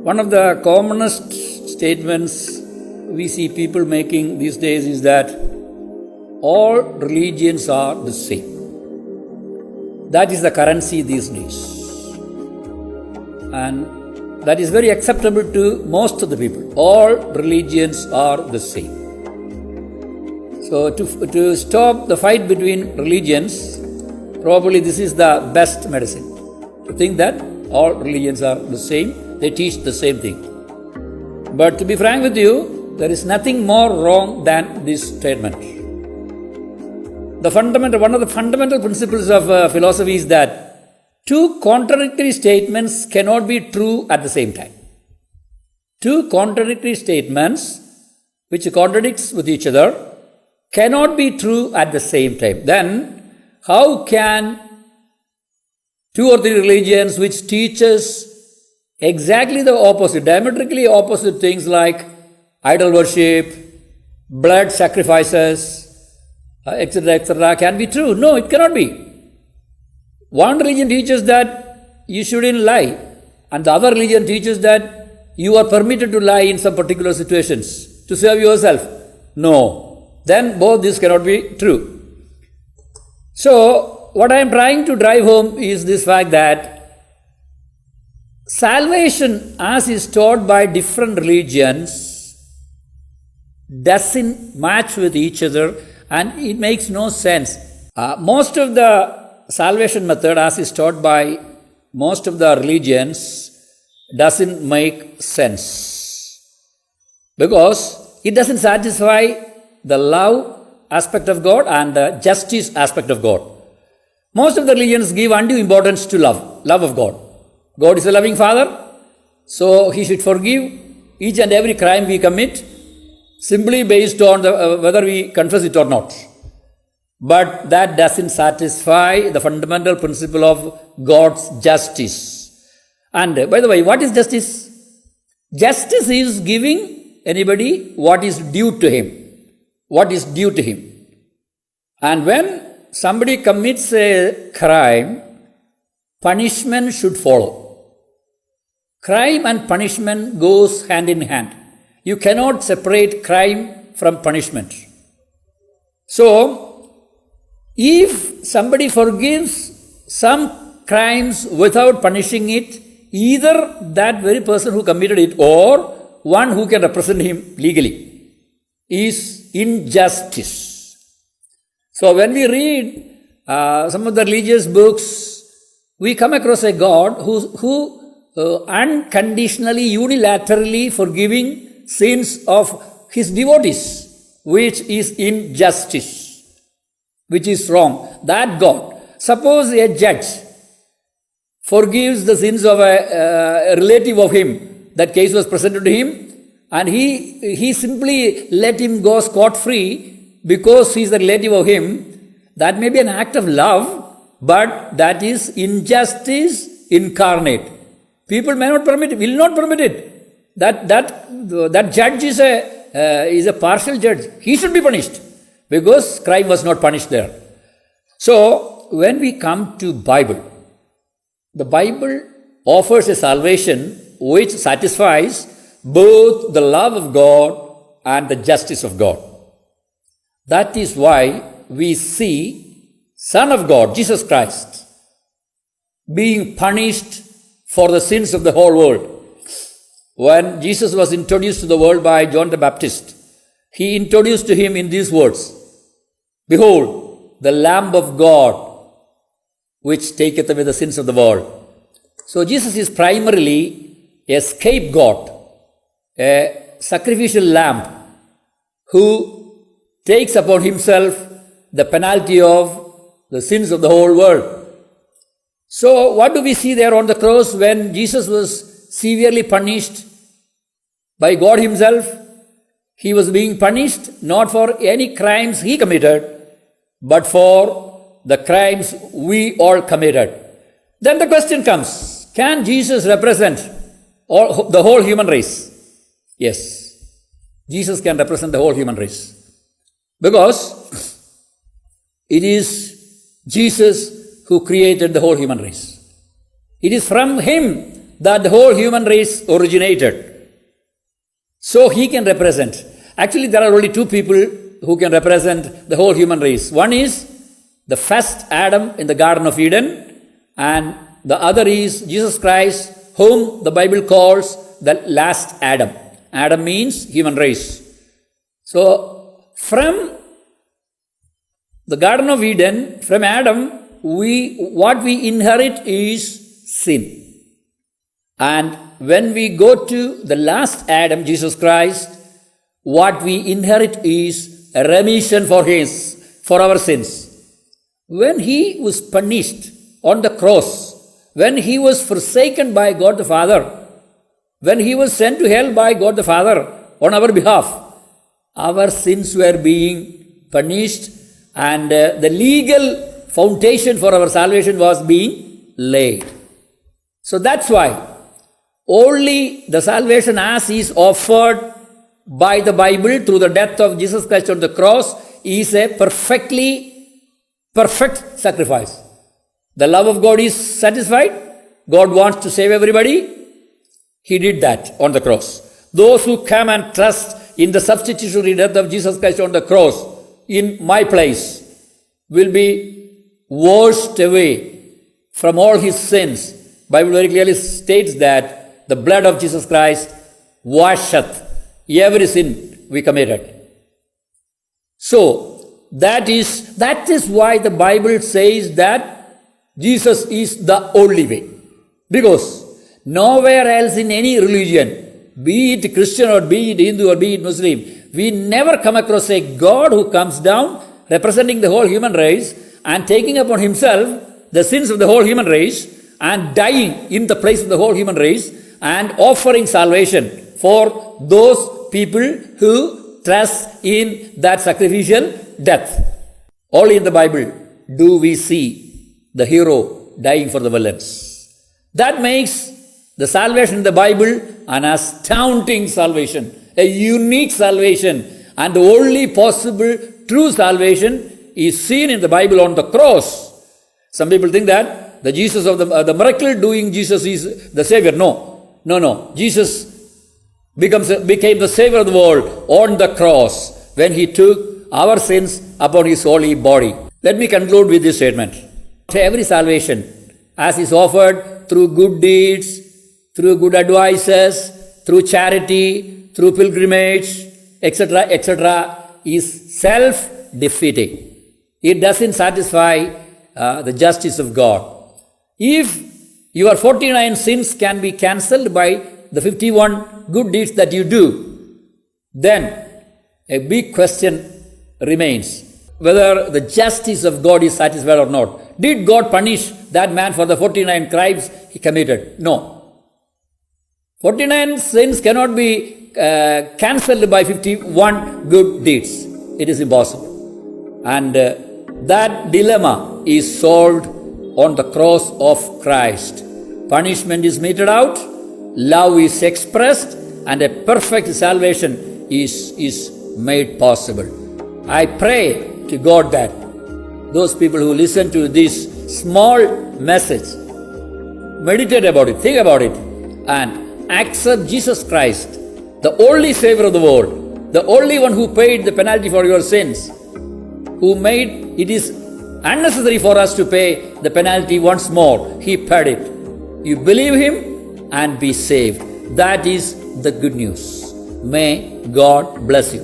One of the commonest statements we see people making these days is that all religions are the same. That is the currency these days. And that is very acceptable to most of the people. All religions are the same. So to stop the fight between religions, probably this is the best medicine. To think that all religions are the same, they teach the same thing. But to be frank with you, there is nothing more wrong than this statement. One of the fundamental principles of philosophy is that two contradictory statements cannot be true at the same time. Two contradictory statements which contradicts with each other cannot be true at the same time. Then how can two or three religions which teaches exactly the opposite, diametrically opposite things like idol worship, blood sacrifices, etc., can be true? No, it cannot be. One religion teaches that you shouldn't lie, and the other religion teaches that you are permitted to lie in some particular situations to save yourself. No, then both these cannot be true. So, what I am trying to drive home is this fact that salvation, as is taught by different religions, doesn't match with each other, and it makes no sense. Most of the salvation method, as is taught by most of the religions, doesn't make sense because it doesn't satisfy the love aspect of God and the justice aspect of God. Most of the religions give undue importance to love of God. God is a loving Father, so He should forgive each and every crime we commit simply based on whether we confess it or not. But that doesn't satisfy the fundamental principle of God's justice. And by the way, what is justice? Justice is giving anybody what is due to him. What is due to him. And when somebody commits a crime, punishment should follow. Crime and punishment goes hand in hand. You cannot separate crime from punishment. So, if somebody forgives some crimes without punishing it, either that very person who committed it or one who can represent him legally is injustice. So, when we read some of the religious books, we come across a God who unconditionally, unilaterally forgiving sins of his devotees, which is injustice, which is wrong. That God, suppose a judge forgives the sins of a relative of him, that case was presented to him, and he simply let him go scot-free because he is the relative of him. That may be an act of love, but that is injustice incarnate. People may not permit it, will not permit it. That judge is a partial judge. He should be punished because crime was not punished there. So, when we come to Bible, the Bible offers a salvation which satisfies both the love of God and the justice of God. That is why we see Son of God, Jesus Christ, being punished for the sins of the whole world. When Jesus was introduced to the world by John the Baptist, he introduced to him in these words, "Behold, the Lamb of God, which taketh away the sins of the world." So Jesus is primarily a scapegoat, a sacrificial lamb who takes upon himself the penalty of the sins of the whole world. So what do we see there on the cross when Jesus was severely punished by God himself? He was being punished not for any crimes he committed, but for the crimes we all committed. Then the question comes, can Jesus represent the whole human race? Yes, Jesus can represent the whole human race. Because it is Jesus who created the whole human race. It is from him that the whole human race originated. So he can represent. Actually, there are only two people who can represent the whole human race. One is the first Adam in the Garden of Eden, and the other is Jesus Christ, whom the Bible calls the last Adam. Adam means human race. So, from the Garden of Eden, from Adam, what we inherit is sin. And when we go to the last Adam, Jesus Christ, what we inherit is a remission for our sins. When he was punished on the cross, when he was forsaken by God the Father, when he was sent to hell by God the Father on our behalf, our sins were being punished, and the legal foundation for our salvation was being laid. So that's why only the salvation as is offered by the Bible through the death of Jesus Christ on the cross is a perfect sacrifice. The love of God is satisfied. God wants to save everybody. He did that on the cross. Those who come and trust in the substitutionary death of Jesus Christ on the cross in my place will be washed away from all his sins. Bible very clearly states that the blood of Jesus Christ washeth every sin we committed. So that is why the Bible says that Jesus is the only way. Because nowhere else in any religion, be it Christian or be it Hindu or be it Muslim, we never come across a God who comes down representing the whole human race and taking upon himself the sins of the whole human race and dying in the place of the whole human race and offering salvation for those people who trust in that sacrificial death. Only in the Bible do we see the hero dying for the villains. That makes the salvation in the Bible an astounding salvation, a unique salvation, and the only possible true salvation is seen in the Bible on the cross. Some people think that the Jesus of the miracle doing Jesus is the Savior. No. Jesus became the Savior of the world on the cross when he took our sins upon his holy body. Let me conclude with this statement. Every salvation, as is offered through good deeds, through good advices, through charity, through pilgrimage, etc., is self-defeating. It doesn't satisfy the justice of God. If your 49 sins can be cancelled by the 51 good deeds that you do, then a big question remains whether the justice of God is satisfied or not. Did God punish that man for the 49 crimes he committed? No. 49 sins cannot be cancelled by 51 good deeds. It is impossible. And that dilemma is solved on the cross of Christ. Punishment is meted out, love is expressed, and a perfect salvation is made possible. I pray to God that those people who listen to this small message meditate about it, think about it, and accept Jesus Christ, the only Savior of the world, the only one who paid the penalty for your sins, who made it is unnecessary for us to pay the penalty once more. He paid it. You believe him and be saved. That is the good news. May God bless you.